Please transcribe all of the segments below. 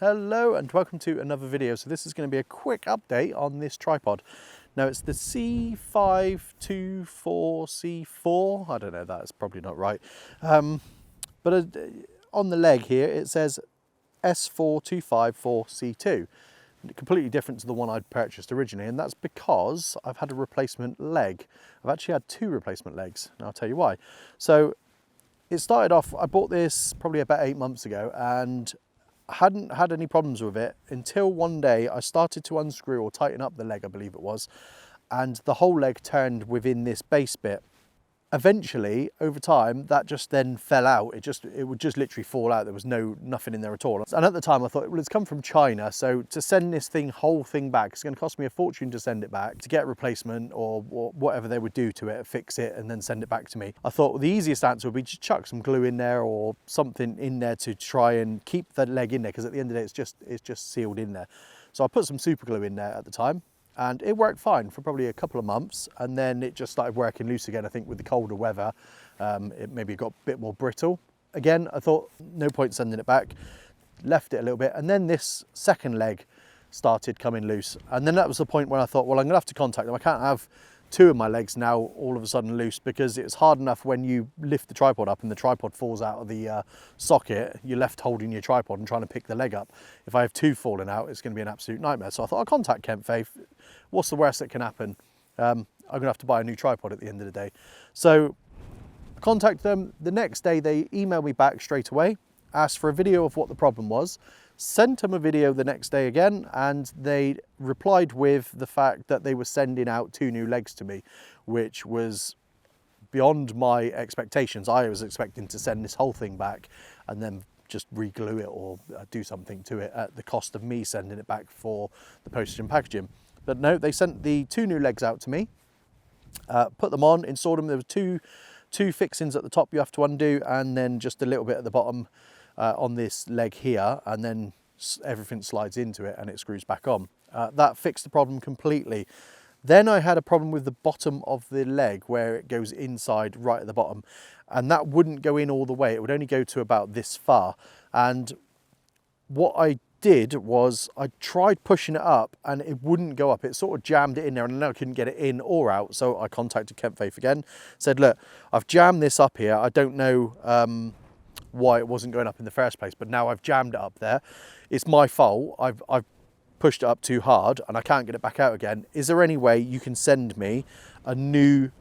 Hello and welcome to another video. So this is going to be a quick update on this tripod. Now it's the C524C4. I don't know, that's probably not right. But on the leg here it says S4254C2. Completely different to the one I'd purchased originally, and that's because I've had a replacement leg. I've actually had two replacement legs, and I'll tell you why. So it started off, I bought this probably about 8 months ago and hadn't had any problems with it until one day I started to unscrew or tighten up the leg, I believe it was, and the whole leg turned within this base bit. Eventually, over time, that just then fell out. It would just literally fall out. There was nothing in there at all. And at the time I thought, well, it's come from China, so to send this whole thing back, it's going to cost me a fortune to send it back, to get a replacement or whatever they would do to it, fix it and then send it back to me. I thought, well, the easiest answer would be to chuck some glue in there or something in there to try and keep the leg in there, because at the end of the day, it's just sealed in there. So I put some super glue in there at the time, and it worked fine for probably a couple of months, and then it just started working loose again. I think with the colder weather, it maybe got a bit more brittle. Again, I thought no point sending it back, left it a little bit, and then this second leg started coming loose. And then that was the point where I thought, well, I'm gonna have to contact them. I can't have two of my legs now all of a sudden loose, because it's hard enough when you lift the tripod up and the tripod falls out of the socket, you're left holding your tripod and trying to pick the leg up. If I have two falling out, it's going to be an absolute nightmare. So I thought, I'll contact KentFaith. What's the worst that can happen? I'm going to have to buy a new tripod at the end of the day. So I contacted them. The next day they emailed me back straight away, asked for a video of what the problem was, sent them a video the next day again, and they replied with the fact that they were sending out two new legs to me, which was beyond my expectations. I was expecting to send this whole thing back and then just re-glue it or do something to it at the cost of me sending it back for the postage and packaging. But no, they sent the two new legs out to me, put them on, installed them. There were two fixings at the top you have to undo, and then just a little bit at the bottom on this leg here, and then everything slides into it and it screws back on. That fixed the problem completely. Then I had a problem with the bottom of the leg where it goes inside right at the bottom, and that wouldn't go in all the way. It would only go to about this far. And what I did was I tried pushing it up and it wouldn't go up. It sort of jammed it in there, and I couldn't get it in or out. So I contacted KentFaith again, said, look, I've jammed this up here. I don't know why it wasn't going up in the first place, but now I've jammed it up there. It's my fault. I've pushed it up too hard and I can't get it back out again. Is there any way you can send me a new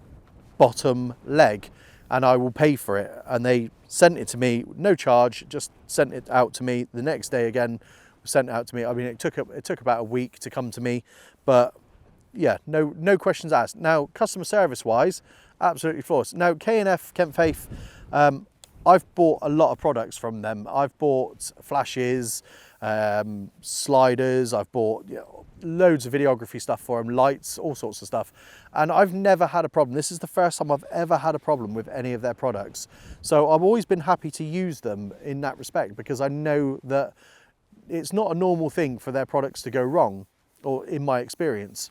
bottom leg and I will pay for it? And they sent it to me, no charge, just sent it out to me. The next day again, sent it out to me. I mean, it took about a week to come to me, but yeah, no questions asked. Now, customer service wise, absolutely flawless. Now, K&F KentFaith, I've bought a lot of products from them. I've bought flashes, sliders, I've bought loads of videography stuff for them, lights, all sorts of stuff. And I've never had a problem. This is the first time I've ever had a problem with any of their products. So I've always been happy to use them in that respect, because I know that it's not a normal thing for their products to go wrong, or in my experience.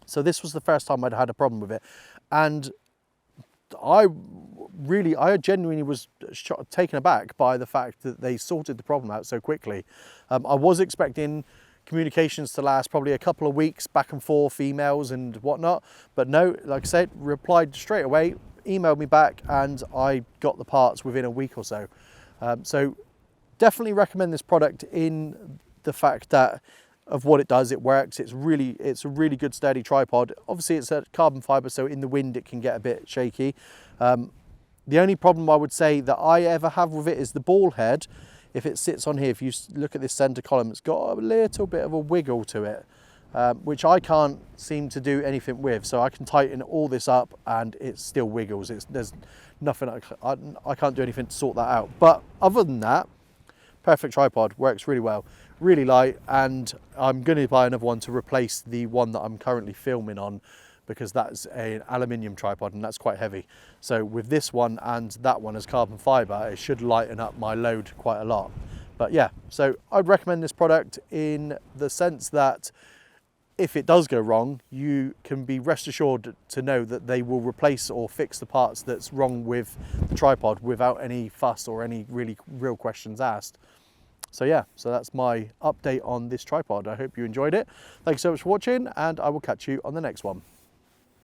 So this was the first time I'd had a problem with it. And I genuinely was taken aback by the fact that they sorted the problem out so quickly. I was expecting communications to last probably a couple of weeks, back and forth, emails and whatnot, but no, like I said, replied straight away, emailed me back, and I got the parts within a week or so. So definitely recommend this product in the fact that of what it does. It works. It's a really good sturdy tripod. Obviously it's a carbon fiber, so in the wind it can get a bit shaky. The only problem I would say that I ever have with it is the ball head. If it sits on here, if you look at this center column, it's got a little bit of a wiggle to it, which I can't seem to do anything with. So I can tighten all this up and it still wiggles. There's nothing, I can't do anything to sort that out. But other than that, perfect tripod, works really well, really light, and I'm going to buy another one to replace the one that I'm currently filming on, because that's an aluminium tripod and that's quite heavy. So with this one and that one as carbon fiber, it should lighten up my load quite a lot. But yeah, so I'd recommend this product in the sense that if it does go wrong, you can be rest assured to know that they will replace or fix the parts that's wrong with the tripod without any fuss or any real questions asked. So yeah, so that's my update on this tripod. I hope you enjoyed it. Thanks so much for watching, and I will catch you on the next one.